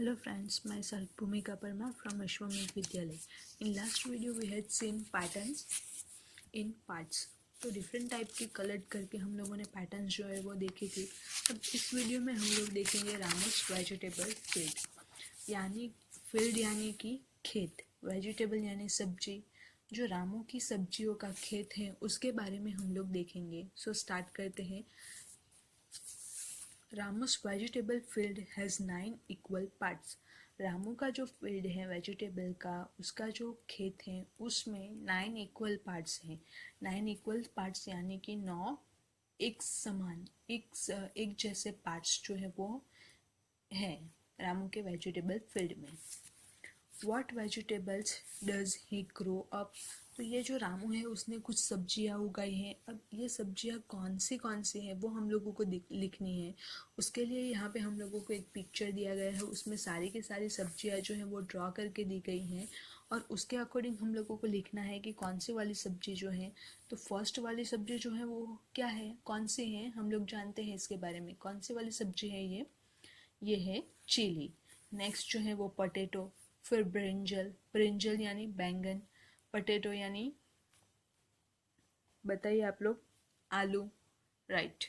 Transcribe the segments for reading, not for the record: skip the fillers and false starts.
Hello friends, myself Bhumika Parmar from Ashwamedh Vidyalay. In last video we had seen patterns in parts. तो different type के colour करके हम लोगों ने patterns जो है वो देखी थी. अब इस वीडियो में हम लोग देखेंगे रामोस वेजिटेबल फील्ड, यानी फील्ड यानी कि खेत, वेजिटेबल यानी सब्जी, जो रामों की सब्जियों का खेत है उसके बारे में हम लोग देखेंगे. सो स्टार्ट करते हैं. Ramos vegetable field has 9 equal parts. Ramu का जो फील्ड है वेजिटेबल का, उसका जो खेत है उसमें 9 इक्वल पार्ट्स हैं. 9 इक्वल पार्ट्स यानी कि 9 एक समान एक जैसे पार्ट्स जो है वो हैं रामू के वेजिटेबल फील्ड में. What vegetables does he grow up? तो ये जो रामू है उसने कुछ सब्जियां उगाई हैं. अब ये सब्जियां कौन सी हैं वो हम लोगों को लिखनी है. उसके लिए यहाँ पे हम लोगों को एक पिक्चर दिया गया है, उसमें सारी की सारी सब्जियां जो हैं वो ड्रॉ करके दी गई हैं और उसके अकॉर्डिंग हम लोगों को लिखना है कि कौन सी वाली सब्जी जो है. तो फर्स्ट वाली सब्जी जो है वो क्या है, कौन सी है, हम लोग जानते हैं इसके बारे में. कौन सी वाली सब्जी है ये है चिली. नेक्स्ट जो है वो पोटैटो, फिर ब्रिंजल, ब्रिंजल यानी बैंगन, पोटैटो यानी बताइए आप लोग, आलू, राइट.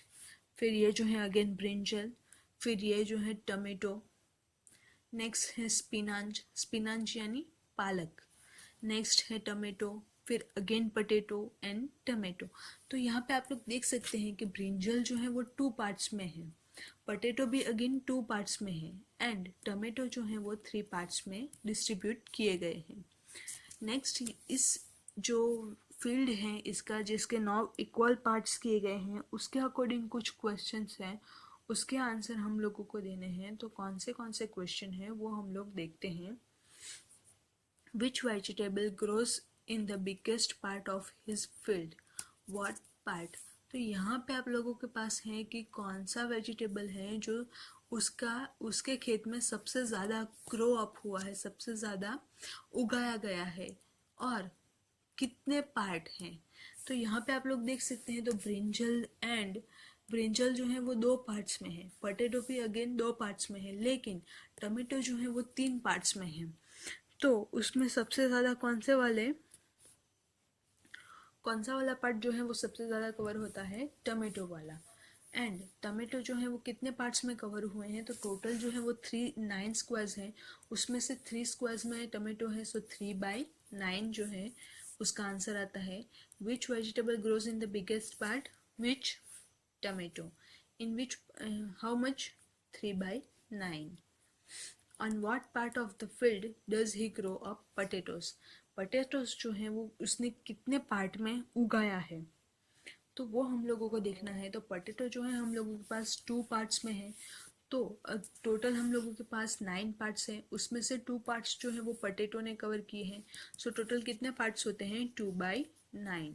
फिर ये जो है अगेन ब्रिंजल, फिर ये जो है टमेटो. नेक्स्ट है स्पिनाच, स्पिनाच यानी पालक. नेक्स्ट है टमेटो, फिर अगेन पोटैटो एंड टमेटो. तो यहाँ पे आप लोग देख सकते हैं कि ब्रिंजल जो है वो 2 पार्ट्स में है, पोटैटो भी अगेन 2 पार्ट्स में है एंड टमेटो जो है वो 3 पार्ट्स में डिस्ट्रीब्यूट किए गए हैं. नेक्स्ट, इस जो फील्ड है इसका, जिसके 9 इक्वल पार्ट्स किए गए हैं, उसके अकॉर्डिंग कुछ क्वेश्चंस हैं, उसके आंसर हम लोगों को देने हैं. तो कौन से क्वेश्चन हैं वो हम लोग देखते हैं. Which vegetable grows in the biggest part of his field, what part. तो यहाँ पे आप लोगों के पास है कि कौन सा वेजिटेबल है जो उसके खेत में सबसे ज़्यादा ग्रो अप हुआ है, सबसे ज़्यादा उगाया गया है और कितने पार्ट हैं. तो यहाँ पे आप लोग देख सकते हैं. तो ब्रिंजल जो है वो 2 पार्ट्स में है, पोटैटो भी अगेन 2 पार्ट्स में है, लेकिन टमाटो जो है वो 3 पार्ट्स में है. तो उसमें सबसे ज़्यादा कौन सा वाला पार्ट जो है वो सबसे ज़्यादा कवर होता है, टमेटो वाला. एंड टमेटो जो है वो कितने पार्ट्स में कवर हुए हैं, तो टोटल जो है वो 9 स्क्वायर्स हैं, उसमें से 3 स्क्वायर्स में टमेटो है. सो 3/9 जो है उसका आंसर आता है. Which vegetable grows in the biggest part, which tomato, in which how much, 3/9. On what part of the field does he grow up potatoes? Potatoes जो हैं वो उसने कितने पार्ट में उगाया है, तो वो हम लोगों को देखना है. तो पोटैटो जो है हम लोगों के पास 2 पार्ट्स में है. तो टोटल हम लोगों के पास 9 पार्ट्स हैं, उसमें से 2 पार्ट्स जो है वो पोटैटो ने कवर किए हैं. सो टोटल कितने पार्ट्स होते हैं, 2/9.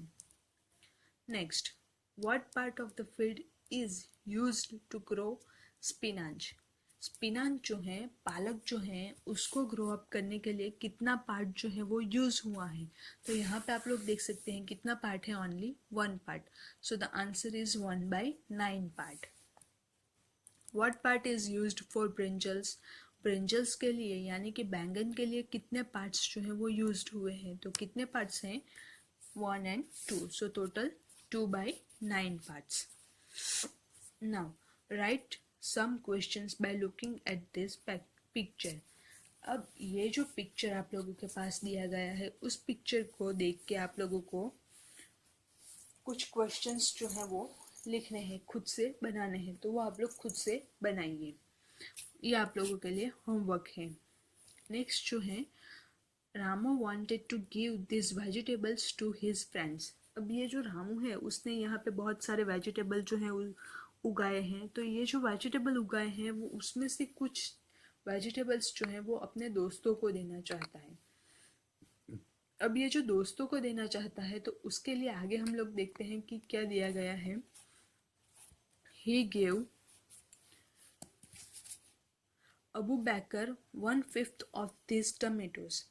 Next, what part of the field is used to grow spinach. Spinach जो है, पालक जो है, उसको ग्रो अप करने के लिए कितना पार्ट जो है वो यूज़ हुआ है. तो यहाँ पे आप लोग देख सकते हैं कितना पार्ट है, only 1 part. So the answer is 1/9 part. What part is used for brinjals. Brinjals के लिए यानी कि बैंगन के लिए कितने पार्ट्स जो है वो यूज्ड हुए हैं, तो कितने पार्ट्स हैं, 1 and 2. So total 2/9 parts. Now write some questions by looking at this picture. अब ये जो पिक्चर आप लोगों के पास दिया गया है, उस पिक्चर को देख के आप लोगों को कुछ क्वेश्चंस जो है वो लिखने हैं, खुद से बनाने हैं. तो वो आप लोग खुद से बनाइए, ये आप लोगों के लिए होमवर्क है. नेक्स्ट जो है, Ramu wanted to give these vegetables to his friends. अब ये जो रामू है उसने यहाँ पे बहुत सारे वेजिटेबल जो हैं उगाए हैं. तो ये जो वेजिटेबल उगाए हैं वो उसमें से कुछ वेजिटेबल्स जो हैं वो अपने दोस्तों को देना चाहता है. अब ये जो दोस्तों को देना चाहता है तो उसके लिए आगे हम लोग देखते हैं कि क्या दिया गया है. He gave Abu baker 1/5 of these tomatoes.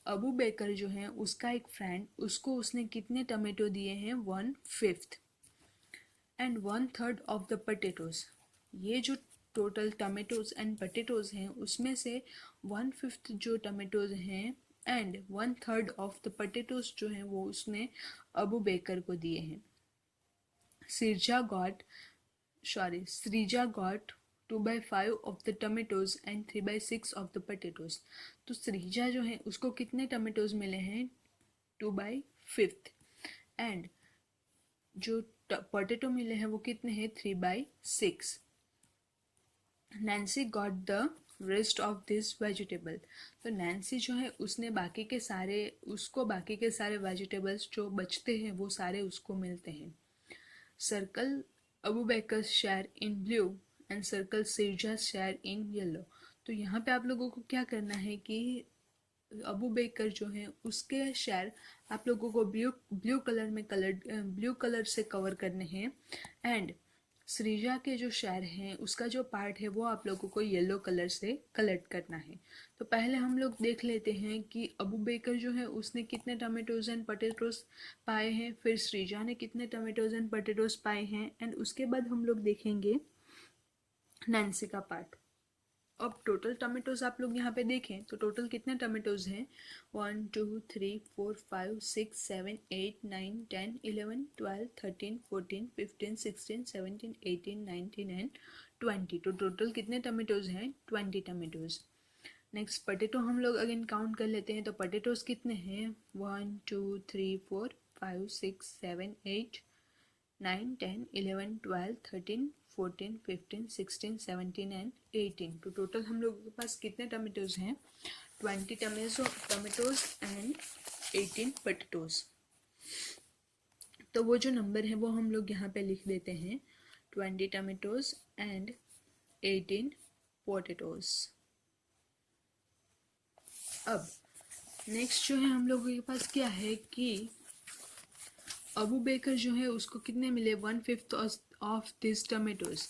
Abu baker जो है उसका एक फ्रेंड, उसको उसने कितने टमेटो दिए हैं, 1/5. And 1/3 of the potatoes. ये जो टोटल टमेटोज एंड पटेटोज हैं उसमें से 1/5 जो टमेटोज हैं एंड 1/3 ऑफ द पटेटोज जो हैं वो उसने अबू बेकर को दिए हैं. Srija got 2/5 of the tomatoes and 3/6 of the potatoes. तो श्रीजा जो है उसको कितने टमेटोज मिले हैं 2/5 एंड जो पोटैटो मिले हैं वो कितने हैं 3/6. Nancy got the rest of this vegetable. तो नैन्सी जो है उसने बाकी के सारे वेजिटेबल्स जो बचते हैं वो सारे उसको मिलते हैं. Circle Abu bakers share in blue and circle सिरजास शेयर इन येलो. तो यहाँ पे आप लोगों को क्या करना है कि अबू बेकर जो है उसके शेयर आप लोगों को ब्लू कलर से कवर करने हैं एंड श्रीजा के जो शेयर हैं उसका जो पार्ट है वो आप लोगों को येलो कलर से कलेक्ट करना है. तो पहले हम लोग देख लेते हैं कि अबू बेकर जो है उसने कितने टमेटोज एंड पटेटोज पाए हैं, फिर श्रीजा ने कितने टमेटोज एंड पटेटोज पाए हैं एंड उसके बाद हम लोग देखेंगे नैन्सी का पार्ट. अब टोटल टमेटोज आप लोग यहाँ पे देखें तो टोटल कितने टमेटोज हैं 1 2 3 4 5 6 7 8 9 10 11 12 13 14 15 16 17 18 19 एंड 20. तो टोटल कितने टमेटोज हैं 20 टमेटोज. नेक्स्ट पटेटो हम लोग अगेन काउंट कर लेते हैं. तो पटेटोज कितने हैं 1 2 3 4 5 6 7 8 9 10 11 12 13 14 15 16 17 एंड 18. तो टोटल हम लोगों के पास कितने टमेटोज हैं 20 टमेटोज एंड 18 पटेटोज. तो वो जो नंबर है वो हम लोग यहाँ पे लिख देते हैं 20 टमेटोज एंड 18 पोटैटोज. अब नेक्स्ट जो है हम लोगों के पास क्या है कि अबू बेकर जो है उसको कितने मिले 1/5 of this tomatoes.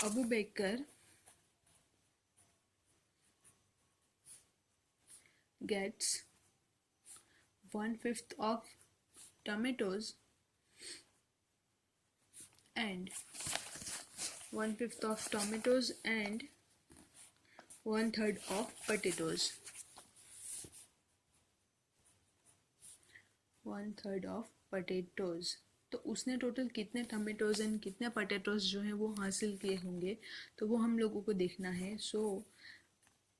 Abu baker gets 1/5 of tomatoes and 1/5 of tomatoes and 1/3 of potatoes. 1/3 of potatoes. तो उसने टोटल कितने टमेटोज एंड कितने पटेटोज जो हैं वो हासिल किए होंगे तो वो हम लोगों को देखना है. सो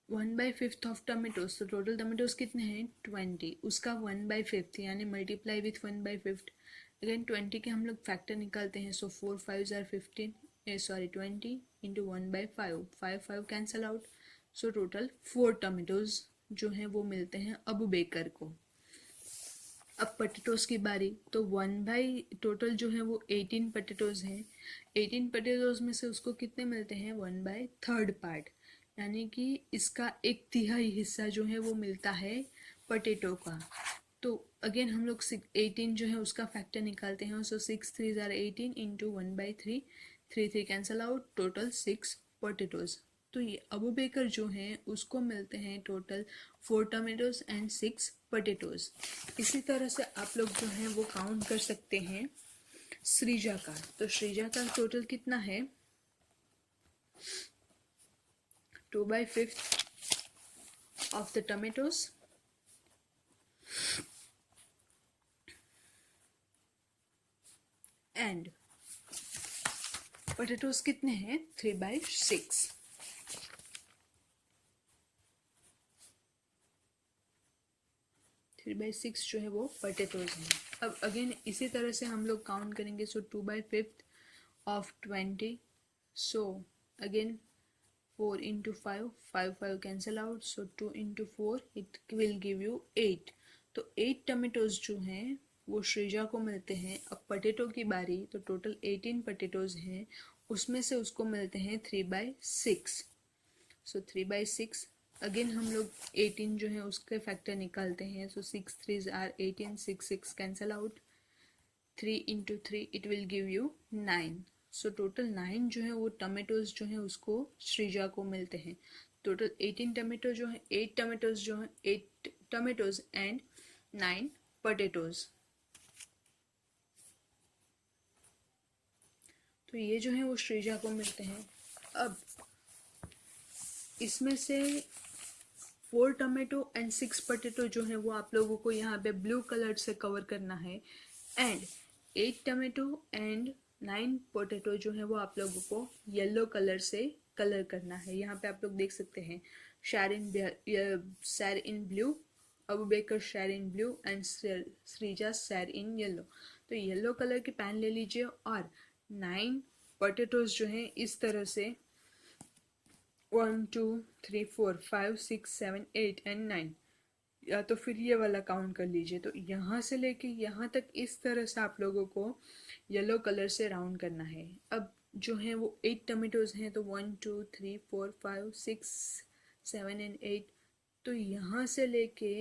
1/5 ऑफ टमेटोज. तो टोटल टमेटोज कितने हैं 20. उसका 1/5 यानी मल्टीप्लाई विथ 1/5. अगेन 20 के हम लोग फैक्टर निकालते हैं. So 4 5 are 20 into 1/5. 5 cancel out. So total 4 tomatoes जो हैं वो मिलते हैं अबू बेकर को. अब पटेटोज की बारी. तो टोटल जो है वो 18 पटेटोज हैं. 18 पटेटोज में से उसको कितने मिलते हैं 1/3 पार्ट यानी कि इसका 1/3 हिस्सा जो है वो मिलता है पटेटो का. तो अगेन हम लोग 18 जो है उसका फैक्टर निकालते हैं. So 6 3 are 18 into 1/3. 3 cancel out. Total 6 potatoes. तो ये अबू बेकर जो हैं उसको मिलते हैं टोटल 4 टमेटोज एंड 6 पटेटोज. इसी तरह से आप लोग जो हैं वो काउंट कर सकते हैं श्रीजा का. तो श्रीजा का टोटल कितना है 2/5 of the tomatoes and potatoes कितने हैं 3/6. जो है वो पोटैटोज हैं. अब अगेन इसी तरह से हम लोग काउंट करेंगे. सो 2/5 of 20. So again 4 into 5 cancel out. So 2 into 4 it will give you 8. तो 8 टमेटोज जो हैं वो श्रीजा को मिलते हैं. अब पटेटो की बारी. तो टोटल 18 पटेटोज हैं उसमें से उसको मिलते हैं 3/6. सो 3/6. अगेन हम लोग 18 जो है उसके फैक्टर निकालते हैं. So 6 3 are 18. 6 cancel out. 3 into 3 it will give you 9. So total 9 जो है वो टमेटोज जो है उसको श्रीजा को मिलते हैं. टोटल 18 टमेटो जो है 8 टमेटोज जो है 8 टमेटोज एंड 9 पोटैटोज. तो ये जो है वो श्रीजा को मिलते हैं. अब इसमें से 4 टमाटो एंड 6 पोटैटो जो है वो आप लोगों को यहाँ पे ब्लू कलर से कवर करना है, एंड 8 टमाटो एंड 9 पोटैटो जो है वो आप लोगों को येलो कलर से कलर करना है। यहाँ पे आप लोग देख सकते हैं शैर इन ब्लू, अबू बेकर शैर इन ब्लू एंड श्रीजा शैर इन येलो। तो येलो कलर की पैन ले लीजिए और 9 पोटैटोज जो हैं इस तरह से 1 2 3 4 5 6 7 8 एंड 9, या तो फिर ये वाला काउंट कर लीजिए। तो यहाँ से लेके यहाँ तक इस तरह से आप लोगों को येलो कलर से राउंड करना है। अब जो है वो 8 टमेटोज हैं, तो 1 2 3 4 5 6 7 एंड 8, तो यहाँ से लेके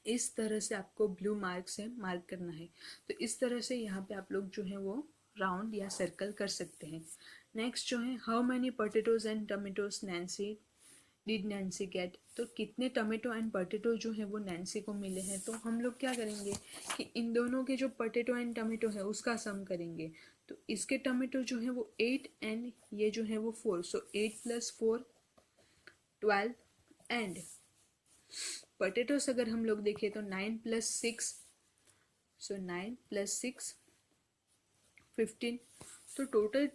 इस तरह से आपको ब्लू मार्क से मार्क करना है। तो इस तरह से यहाँ पे आप लोग जो है वो राउंड या सर्कल कर सकते हैं। नेक्स्ट जो है how many potatoes and tomatoes Nancy did Nancy get, तो कितने टमेटो एंड पोटैटो जो है वो नैन्सी को मिले हैं। तो हम लोग क्या करेंगे कि इन दोनों के जो पोटैटो एंड टमेटो है उसका सम करेंगे। तो इसके टमेटो जो है वो 8 एंड ये जो है वो 4, सो 8 + 4 12 एंड पोटैटोस अगर हम लोग देखें तो 9 + 6, सो 9 + 6 15, तो टोटल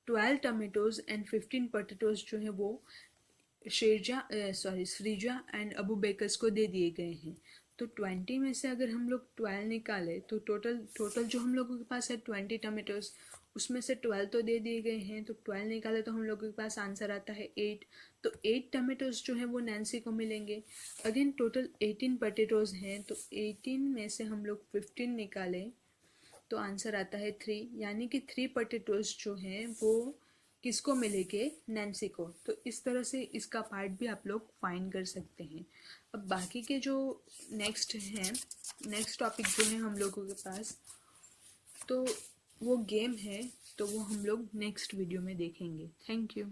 12 टमेटोज एंड 15 पोटैटोज जो है वो श्रीजा एंड अबू बेकर्स को दे दिए गए हैं। तो 20 में से अगर हम लोग 12 निकाले तो टोटल जो हम लोगों के पास है 20 टमेटोज, उसमें से 12 तो दे दिए गए हैं, तो 12 निकाले तो हम लोगों के पास आंसर आता है 8। तो 8 टमेटोज जो है वो नैन्सी को मिलेंगे। अगेन टोटल 18 पोटैटोज हैं, तो 18 में से हम लोग 15 निकालें तो आंसर आता है 3, यानी कि 3 पोटैटोज जो हैं वो किसको मिलेंगे, नैन्सी को। तो इस तरह से इसका पार्ट भी आप लोग फाइंड कर सकते हैं। अब बाकी के जो नेक्स्ट टॉपिक जो है हम लोगों के पास, तो वो गेम है, तो वो हम लोग नेक्स्ट वीडियो में देखेंगे। Thank you.